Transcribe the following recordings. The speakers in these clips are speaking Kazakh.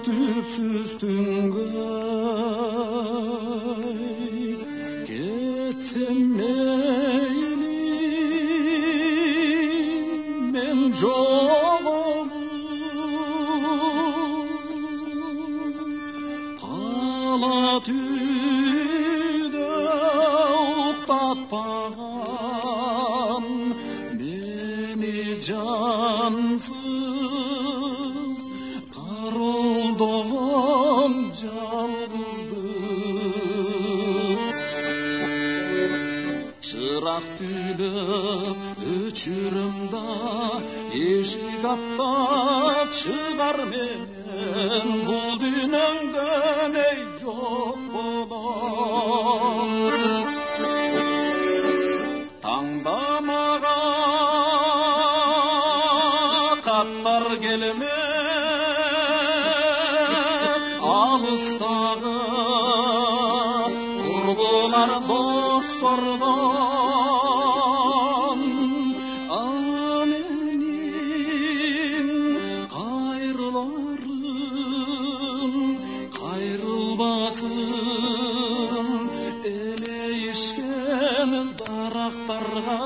түпсіз түнгі кетсем мейлі мен жоғым қала түйді ұқтатпаған мені жансыз қарылдаған жалғыздық шырақ түйіліп өшірімда ешік аттап шығар мен бұл дүниеңден ей жоқ болам таңдамаға қаттар келмек алыстағы құрбылар достардан менің қайырларым қайрылбасын елейішкен дарақтарға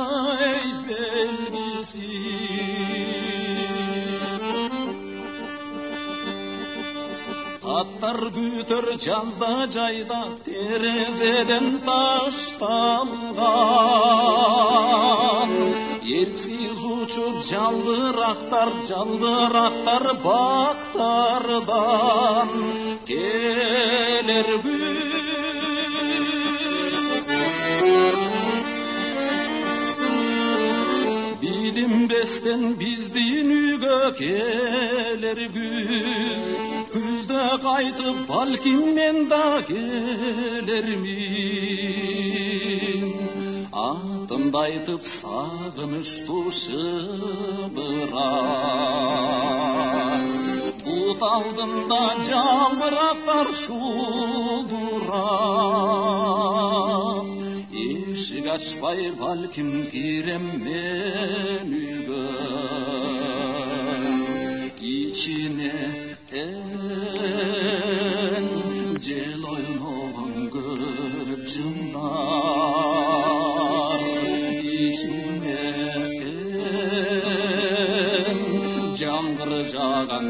ей белгісі аттар күтір жазда жайда терезеден ташталған еріксіз ұшып жалдырақтар бақтардан келер білінбестен біздің үйге келер күзді қайтып балким мен да келермін атымды айтып сағынышты шыбырап бұт алдында жалбырақтар шудырап ешік ашпай балким кирем мен үйге içine jel oynayan göcünler içine jamgır jağan